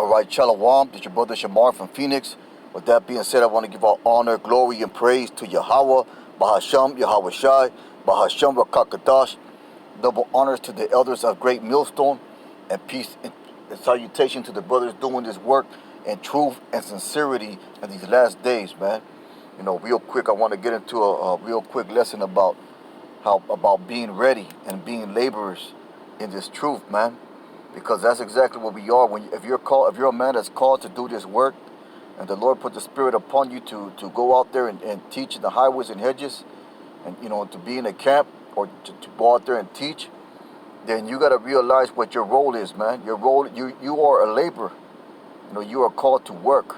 Alright, Shalom, this is your brother Shamar from Phoenix. With that being said, I want to give all honor, glory, and praise to Yahweh, Bahasham, Yahweh Shai, Bahasham Rakakadash. Double honors to the elders of Great Millstone, and peace and salutation to the brothers doing this work in truth and sincerity in these last days, man. You know, real quick, I want to get into a real quick lesson about being ready and being laborers in this truth, man. Because that's exactly what we are. If you're a man that's called to do this work, and the Lord put the Spirit upon you to go out there and teach in the highways and hedges, and to be in a camp or to go out there and teach, then you got to realize what your role is, man. Your role, you are a laborer. You are called to work.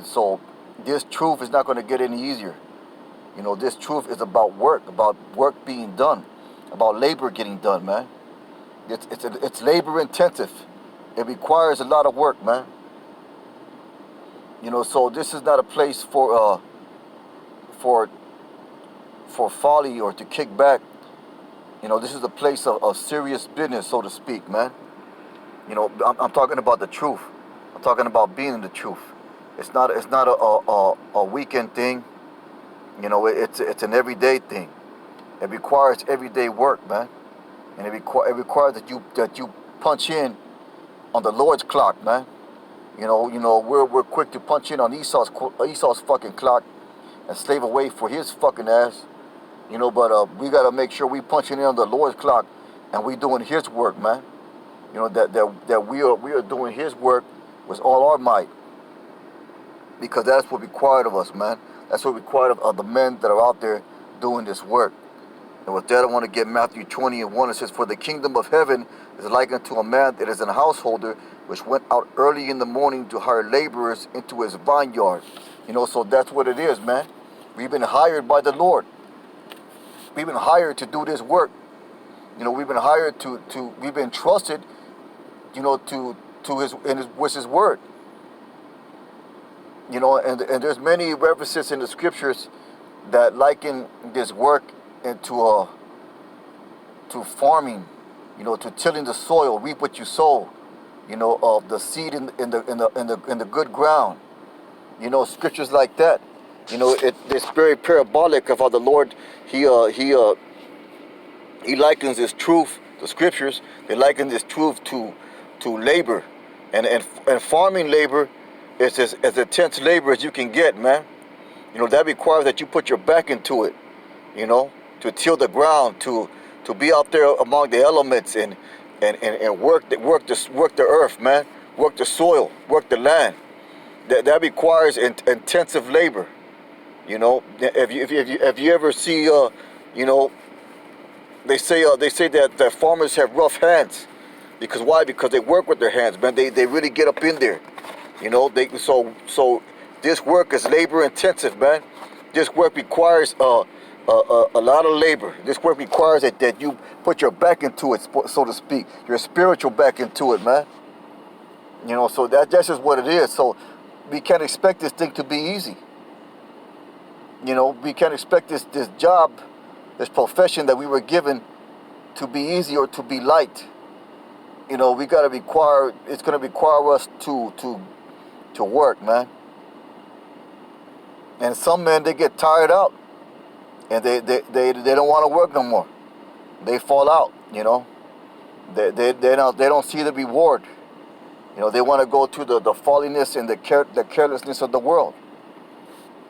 So this truth is not going to get any easier. This truth is about work being done, about labor getting done, man. It's labor intensive. It requires a lot of work, man. So this is not a place for folly or to kick back. This is a place of serious business, so to speak, man. I'm talking about the truth. I'm talking about being in the truth. It's not a weekend thing. It's an everyday thing. It requires everyday work, man. And it requires that you punch in on the Lord's clock, man. We're quick to punch in on Esau's fucking clock and slave away for his fucking ass. But we gotta make sure we punching in on the Lord's clock and we doing His work, man. That we are doing His work with all our might, because that's what required of us, man. That's what required of the men that are out there doing this work. And with that, I want to get Matthew 20:1. It says, "For the kingdom of heaven is like unto a man that is an householder, which went out early in the morning to hire laborers into his vineyard." So that's what it is, man. We've been hired by the Lord. We've been hired to do this work. We've been hired we've been trusted, with His word. And there's many references in the scriptures that liken this work into to farming, to tilling the soil, reap what you sow, of the seed in the good ground, scriptures like that. It's very parabolic of how the Lord he likens this truth, the scriptures. They liken this truth to labor, and farming labor is as intense labor as you can get, man. That requires that you put your back into it, to till the ground, to be out there among the elements and work the earth, man, work the soil, work the land. That requires intensive labor. If you ever see, they say that farmers have rough hands, because why? Because they work with their hands, man. They really get up in there, So this work is labor intensive, man. This work requires a lot of labor. This work requires that you put your back into it, so to speak, your spiritual back into it, man. So that's just what it is. So we can't expect this thing to be easy. We can't expect this job, this profession that we were given, to be easy or to be light. It's going to require us to work, man. And some men, they get tired out, and they don't want to work no more. They fall out, They don't see the reward. They want to go to the folliness and the carelessness of the world.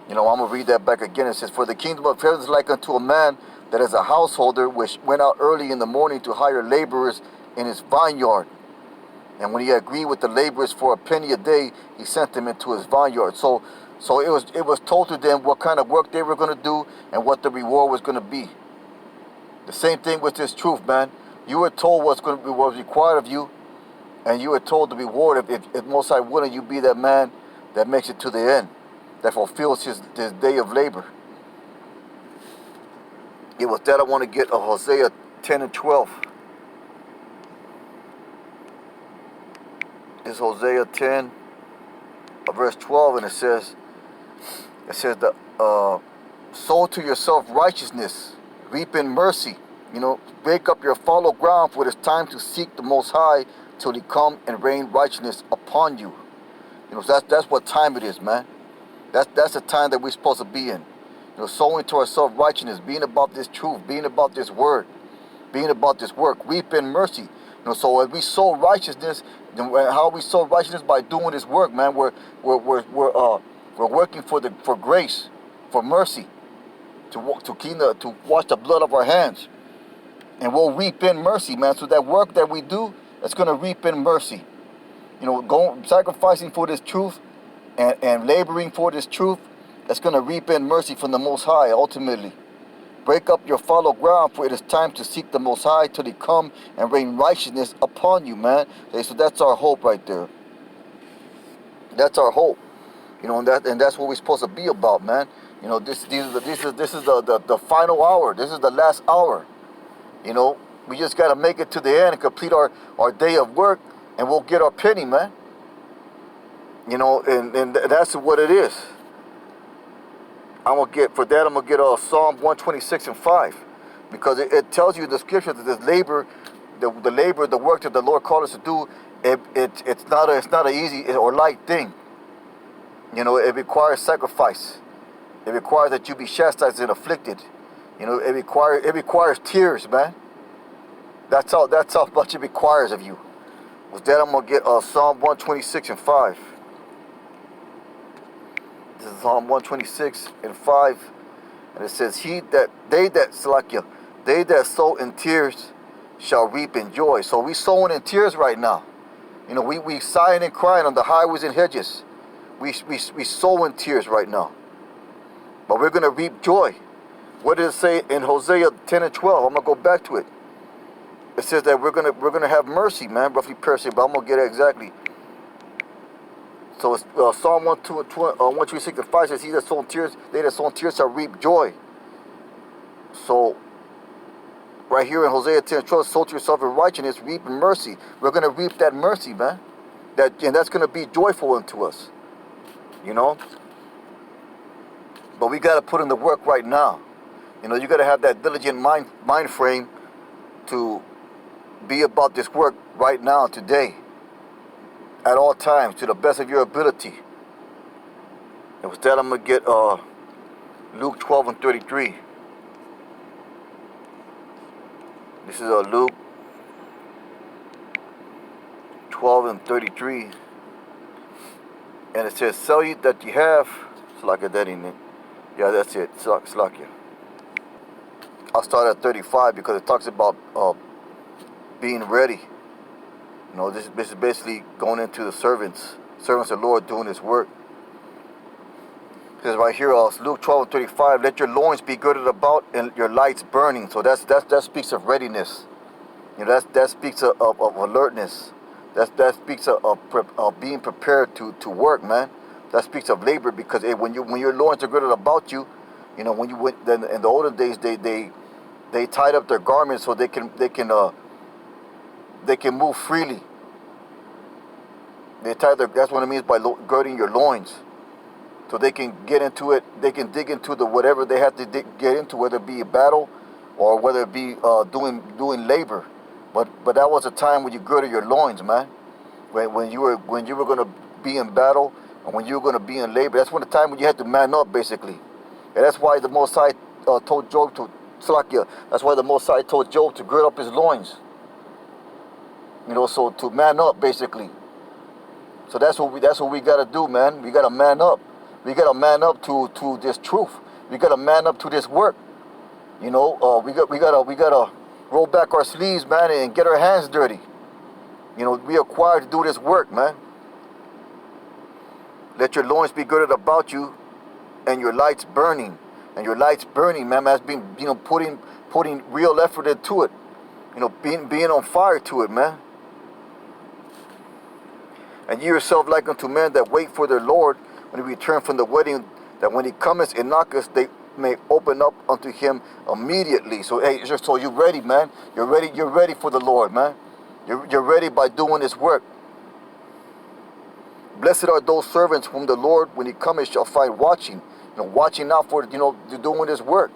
I'm going to read that back again. It says, "For the kingdom of heaven is like unto a man that is a householder, which went out early in the morning to hire laborers in his vineyard. And when he agreed with the laborers for a penny a day, he sent them into his vineyard." So it was told to them what kind of work they were going to do and what the reward was going to be. The same thing with this truth, man. You were told what was required of you, and you were told the reward. If Most High willing, you be that man that makes it to the end, that fulfills his day of labor. With that, I want to get Hosea 10:12. It's Hosea 10, verse 12, and it says sow to yourself righteousness, reap in mercy. Break up your fallow ground, for it is time to seek the Most High, till he come and rain righteousness upon you. You know, so that's what time it is, man. That's the time that we're supposed to be in. You know, sowing to ourselves righteousness, being about this truth, being about this word, being about this work. Weep in mercy. You know, so as we sow righteousness, how we sow righteousness by doing this work, man. We're working for grace, for mercy, to wash the blood of our hands, and we'll reap in mercy, man. So that work that we do, it's gonna reap in mercy. You know, sacrificing for this truth and laboring for this truth, that's gonna reap in mercy from the Most High ultimately. Break up your fallow ground, for it is time to seek the Most High till he come and rain righteousness upon you, man. Okay, so that's our hope right there. That's our hope. You know, and that's what we're supposed to be about, man. You know, this is the final hour. This is the last hour. You know, we just gotta make it to the end and complete our day of work, and we'll get our penny, man. You know, and that's what it is. I'm gonna get Psalm 126 and 5, because it tells you in the scripture that this labor, the work that the Lord called us to do, it's not an easy or light thing. You know, it requires sacrifice. It requires that you be chastised and afflicted. You know, it requires tears, man. That's how much it requires of you. With that, I'm gonna get Psalm 126 and 5. This is Psalm 126 and 5, and it says, they that sow in tears shall reap in joy. So we sowing in tears right now. You know, we sighing and crying on the highways and hedges. We sow in tears right now, but we're gonna reap joy. What does it say in Hosea 10 and 12? I'm gonna go back to it. It says that we're gonna have mercy, man, roughly paraphrasing, but I'm gonna get it exactly. So it's Psalm 126 and 5 says, they that sow in tears shall reap joy. So right here in Hosea 10 and 12, sow to yourself in righteousness, reap in mercy. We're gonna reap that mercy, man. And that's gonna be joyful unto us. You know? But we gotta put in the work right now. You know, you gotta have that diligent mind frame to be about this work right now, today, at all times, to the best of your ability. And with that, I'm going to get Luke 12 and 33. This is Luke 12 and 33. And it says, sell ye that ye have. Slakia, that ain't it. Yeah, that's it. Slakia. I'll start at 35 because it talks about being ready. You know, this is basically going into the servants of the Lord doing His work. It says right here, Luke 12 and 35, let your loins be girded about and your lights burning. So that speaks of readiness. You know, that speaks of alertness. That speaks of being prepared to work, man. That speaks of labor, because when your loins are girded about you, you know, when you went then in the older days, they tied up their garments so they can move freely. That's what it means by girding your loins, so they can get into it. They can dig into whatever they have to get into, whether it be a battle or whether it be doing labor. But that was a time when you girded your loins, man. When you were going to be in battle and when you were going to be in labor. That's when the time when you had to man up, basically. And that's why the Most High told Job to Slakia. That's why the Most High told Job to gird up his loins. You know, so to man up, basically. So that's what we gotta do, man. We gotta man up. We gotta man up to this truth. We gotta man up to this work. You know, we gotta roll back our sleeves, man, and get our hands dirty. You know, we are required to do this work, man. Let your loins be girded about you, and your lights burning. And your lights burning, man. That's being, you know, putting real effort into it. You know, being on fire to it, man. And ye yourself like unto men that wait for their Lord when he return from the wedding, that when he cometh and knocketh, they may open up unto him immediately. So hey, so you're ready, man. You're ready for the Lord, man. You're ready by doing this work. Blessed are those servants whom the Lord, when he cometh, shall find watching. You know, watching out for, you know, doing this work.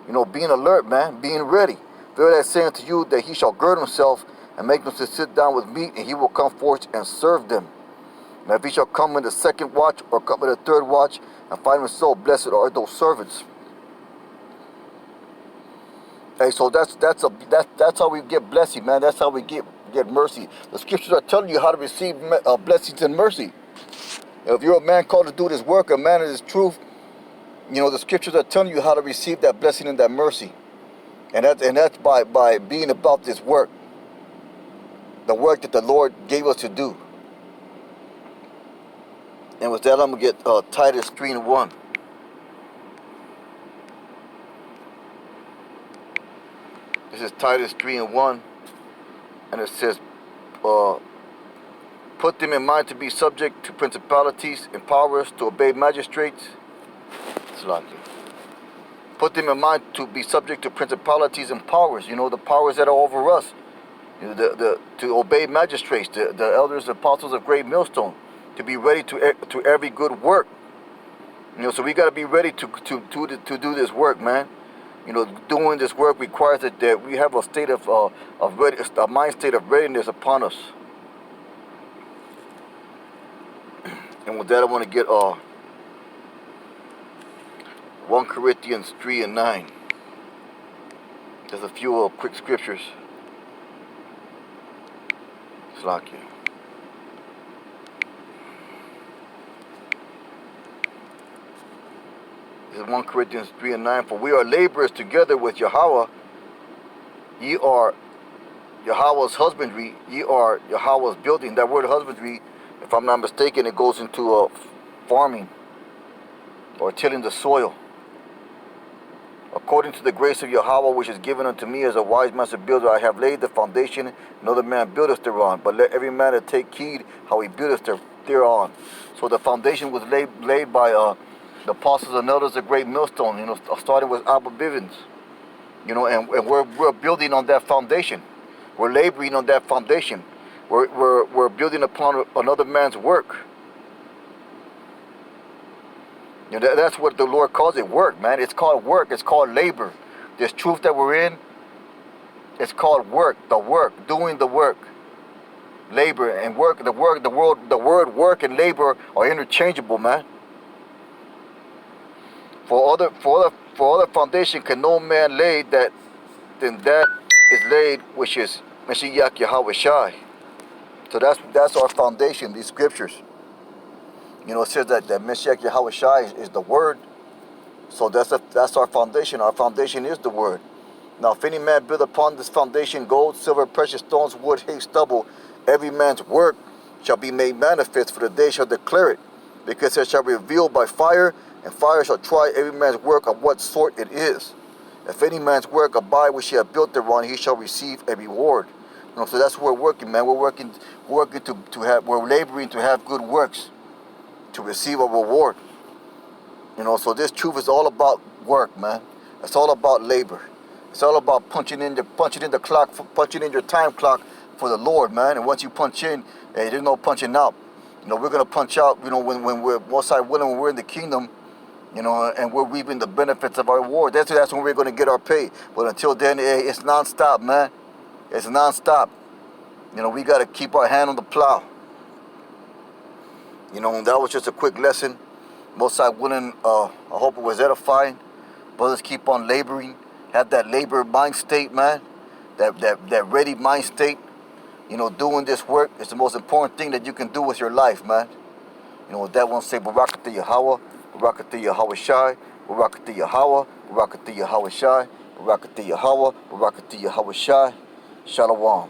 You know, being alert, man, being ready. Verily I say unto you that he shall gird himself and make them to sit down with meat, and he will come forth and serve them. Now if he shall come in the second watch, or come in the third watch, and find him so, blessed are those servants. Hey, so that's how we get blessing, man. That's how we get mercy. The scriptures are telling you how to receive blessings and mercy. If you're a man called to do this work, a man of this truth, the scriptures are telling you how to receive that blessing and that mercy. And that's by being about this work. The work that the Lord gave us to do. And with that, I'm going to get Titus 3:1. This is Titus 3:1. And it says, put them in mind to be subject to principalities and powers, to obey magistrates. Put them in mind to be subject to principalities and powers, the powers that are over us. To obey magistrates, the elders and apostles of Great Millstone, to be ready to every good work. So we got to be ready to do this work, man. Doing this work requires that we have a state of ready, a mind state of readiness upon us. And with that, I want to get 1 Corinthians 3:9. There's a few quick scriptures. Slakia. This is 1 Corinthians 3:9. For we are laborers together with Yahweh. Ye are Yahweh's husbandry. Ye are Yahweh's building. That word husbandry, if I'm not mistaken, it goes into farming or tilling the soil. According to the grace of Yahweh, which is given unto me as a wise master builder, I have laid the foundation, another man buildeth thereon. But let every man take heed how he buildeth thereon. So the foundation was laid by the apostles and elders of Great Millstone, starting with Abba Bivens. And we're building on that foundation. We're laboring on that foundation. We're building upon another man's work. That's what the Lord calls it, work, man. It's called work. It's called labor. This truth that we're in, it's called work. The work, doing the work. Labor and work, the word work and labor are interchangeable, man. For other foundation can no man lay then that is laid, which is Mashiach Yahweh Shai. So that's our foundation, these scriptures. It says that Mashiach Yahweh Shai is the word. So that's our foundation. Our foundation is the word. Now if any man build upon this foundation gold, silver, precious stones, wood, hay, stubble, every man's work shall be made manifest, for the day shall declare it, because it shall be revealed by fire, and fire shall try every man's work of what sort it is. If any man's work abide which he hath built thereon, he shall receive a reward. So that's where we're working, man. We're laboring to have good works, to receive a reward. So this truth is all about work, man. It's all about labor. It's all about punching in your time clock for the Lord, man. And once you punch in, there's no punching out. We're gonna punch out, when we're most high willing, when we're in the kingdom, and we're reaping the benefits of our reward. That's when we're gonna get our pay. But until then, it's non-stop, man. It's non-stop. We gotta keep our hand on the plow. That was just a quick lesson. Most high willing, I hope it was edifying. Brothers, keep on laboring. Have that labor mind state, man. That ready mind state. Doing this work is the most important thing that you can do with your life, man. With that one, say Barakatah Yahweh, Barakatah Yahweh Shai, Barakatah Yahweh, Barakatah Yahweh Shai, Barakatah Yahweh, Barakatah Yahweh Shai. Shalom.